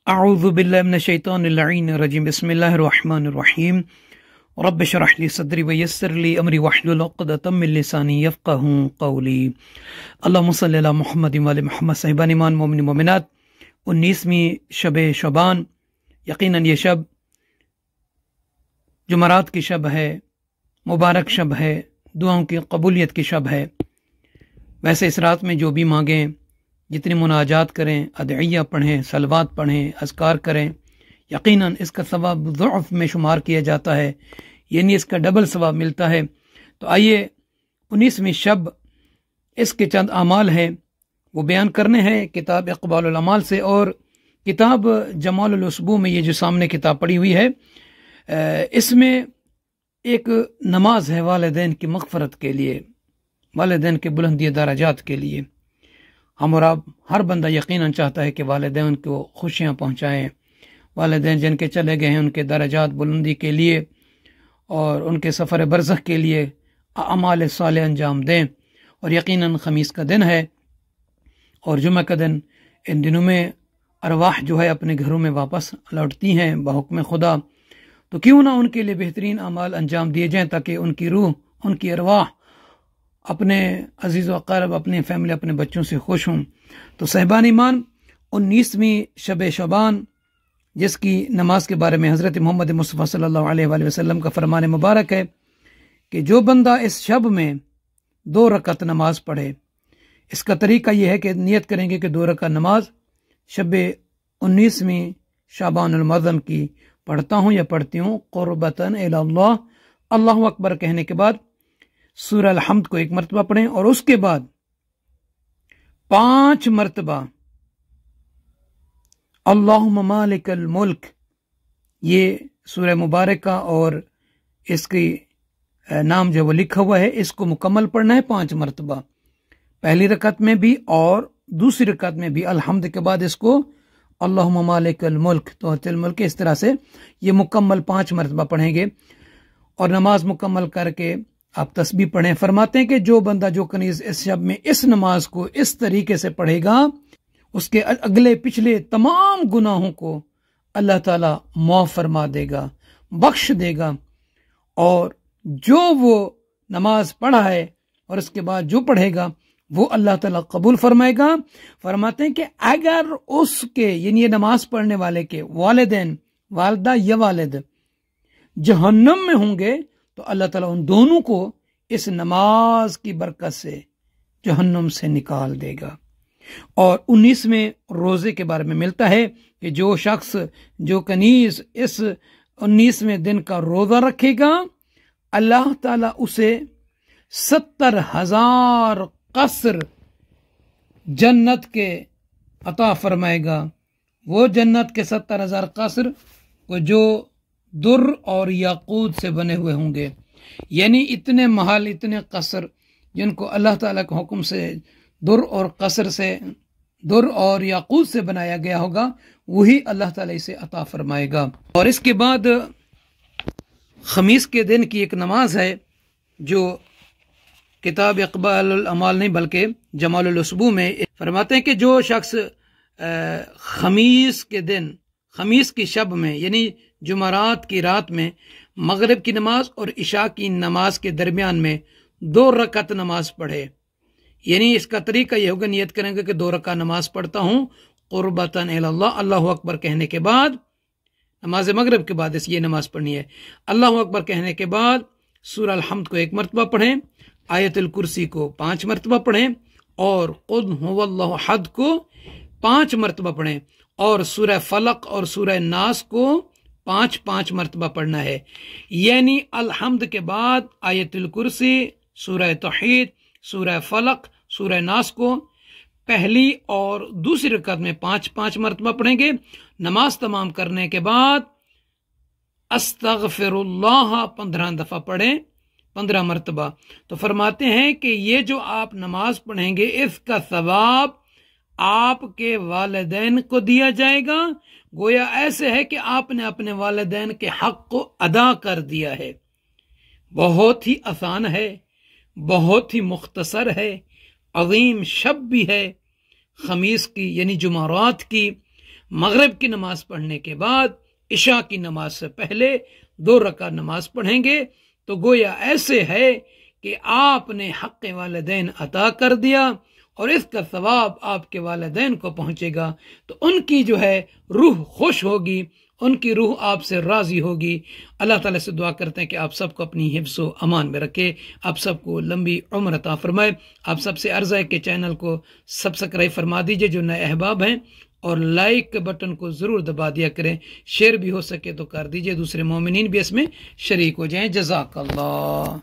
اعوذ باللہ من الشیطان اللعین الرجیم بسم اللہ الرحمن الرحیم رب اشرح لی صدری ویسر لی امری واحلل عقدۃ من لسانی یفقہوا قولی اللہم صلی علی محمد وعلی محمد صاحبان ایمان مومن مومنات 19ویں شب شعبان، یقیناً یہ شب جمعرات کی شب ہے، مبارک شب ہے، دعاؤں کی قبولیت کی شب ہے۔ ویسے اس رات میں جو بھی مانگیں، جتنی مناجات کریں، ادعیہ پڑھیں، صلوات پڑھیں، اذکار کریں، یقیناً اس کا ثواب ضعف میں شمار کیا جاتا ہے، یعنی اس کا ڈبل ثواب ملتا ہے۔ تو آئیے 19ویں شب اس کے چند اعمال ہیں وہ بیان کرنے ہیں کتاب اقبال الاعمال سے، اور کتاب جمال الاسبوع میں یہ جو سامنے کتاب پڑی ہوئی ہے، اس میں ایک نماز ہے والدین کی مغفرت کے لیے، والدین کے بلندی درجات کے لیے۔ ہم اور آپ ہر بندہ یقیناً چاہتا ہے کہ والدین کو خوشیاں پہنچائیں، والدین جن کے چلے گئے ہیں ان کے درجات بلندی کے لیے اور ان کے سفر برزخ کے لیے اعمال صالح انجام دیں۔ اور یقیناً خمیس کا دن ہے اور جمعہ کا دن، ان دنوں میں ارواح جو ہے اپنے گھروں میں واپس لوٹتی ہیں بحکم خدا، تو کیوں نہ ان کے لیے بہترین اعمال انجام دیے جائیں تاکہ ان کی روح، ان کی ارواح اپنے عزیز و اقارب، اپنے فیملی، اپنے بچوں سے خوش ہوں۔ تو صاحبان ایمان، 19ویں شب شعبان جس کی نماز کے بارے میں حضرت محمد مصطفیٰ صلی اللہ علیہ وآلہ وسلم کا فرمان مبارک ہے کہ جو بندہ اس شب میں 2 رکعت نماز پڑھے، اس کا طریقہ یہ ہے کہ نیت کریں گے کہ 2 رکعت نماز شب 19ویں شعبان المعظم کی پڑھتا ہوں یا پڑھتی ہوں قربتاً الی اللہ۔ اللہ اکبر کہنے کے بعد سورہ الحمد کو 1 مرتبہ پڑھیں اور اس کے بعد 5 مرتبہ اللہم مالک الملک، یہ سورہ مبارکہ اور اس کی نام جو وہ لکھا ہوا ہے، اس کو مکمل پڑھنا ہے 5 مرتبہ، پہلی رکعت میں بھی اور دوسری رکعت میں بھی الحمد کے بعد اس کو اللہم مالک الملک تؤتی الملک، اس طرح سے یہ مکمل 5 مرتبہ پڑھیں گے اور نماز مکمل کر کے آپ تسبیح پڑھیں۔ فرماتے ہیں کہ جو بندہ، جو کنیز اس شب میں اس نماز کو اس طریقے سے پڑھے گا، اس کے اگلے پچھلے تمام گناہوں کو اللہ تعالیٰ معاف فرما دے گا، بخش دے گا، اور جو وہ نماز پڑھا ہے اور اس کے بعد جو پڑھے گا وہ اللہ تعالیٰ قبول فرمائے گا۔ فرماتے ہیں کہ اگر اس کے، یعنی یہ نماز پڑھنے والے کے والدین، والدہ یا والد جہنم میں ہوں گے تو اللہ تعالیٰ ان دونوں کو اس نماز کی برکت سے جہنم سے نکال دے گا۔ اور 19ویں روزے کے بارے میں ملتا ہے کہ جو شخص، جو کنیز اس 19ویں دن کا روزہ رکھے گا، اللہ تعالیٰ اسے 70,000 قصر جنت کے عطا فرمائے گا۔ وہ جنت کے 70,000 قصر کو جو در اور یاقوت سے بنے ہوئے ہوں گے، یعنی اتنے محل، اتنے قصر جن کو اللہ تعالیٰ کے حکم سے در اور قصر سے، در اور یاقوت سے بنایا گیا ہوگا، وہی اللہ تعالیٰ اسے عطا فرمائے گا۔ اور اس کے بعد خمیس کے دن کی ایک نماز ہے جو کتاب اقبال الاعمال نہیں بلکہ جمال الاسبوع میں فرماتے ہیں کہ جو شخص خمیس کے دن، خمیس کی شب میں، یعنی جمعرات کی رات میں مغرب کی نماز اور عشاء کی نماز کے درمیان میں 2 رکعت نماز پڑھے، یعنی اس کا طریقہ یہ ہوگا، نیت کریں گے کہ 2 رکعت نماز پڑھتا ہوں قربتاً الی اللہ، اللہ اکبر کہنے کے بعد، نماز مغرب کے بعد یہ نماز پڑھنی ہے، اللہ اکبر کہنے کے بعد سورہ الحمد کو 1 مرتبہ پڑھیں، آیت الکرسی کو 5 مرتبہ پڑھیں اور قل هو اللہ احد کو 5 مرتبہ پڑھیں، اور سورہ فلق اور سورہ ناس کو 5 مرتبہ پڑھنا ہے، یعنی الحمد کے بعد آیت الکرسی، سورہ توحید، سورہ فلق، سورہ ناس کو پہلی اور دوسری رکعت میں 5 مرتبہ پڑھیں گے۔ نماز تمام کرنے کے بعد استغفر اللہ 15 دفعہ پڑھیں، 15 مرتبہ۔ تو فرماتے ہیں کہ یہ جو آپ نماز پڑھیں گے، اس کا ثواب آپ کے والدین کو دیا جائے گا، گویا ایسے ہے کہ آپ نے اپنے والدین کے حق کو ادا کر دیا ہے۔ بہت ہی آسان ہے، بہت ہی مختصر ہے، عظیم شب بھی ہے خمیس کی، یعنی جمعرات کی، مغرب کی نماز پڑھنے کے بعد عشاء کی نماز سے پہلے 2 رکعت نماز پڑھیں گے تو گویا ایسے ہے کہ آپ نے حق والدین عطا کر دیا اور اس کا ثواب آپ کے والدین کو پہنچے گا، تو ان کی جو ہے روح خوش ہوگی، ان کی روح آپ سے راضی ہوگی۔ اللہ تعالیٰ سے دعا کرتے ہیں کہ آپ سب کو اپنی حفظ و امان میں رکھے، آپ سب کو لمبی عمر عطا فرمائے۔ آپ سب سے عرض ہے کہ چینل کو سبسکرائب فرما دیجئے جو نئے احباب ہیں، اور لائک کے بٹن کو ضرور دبا دیا کریں، شیئر بھی ہو سکے تو کر دیجئے، دوسرے مومنین بھی اس میں شریک ہو جائیں۔ جزاک اللہ۔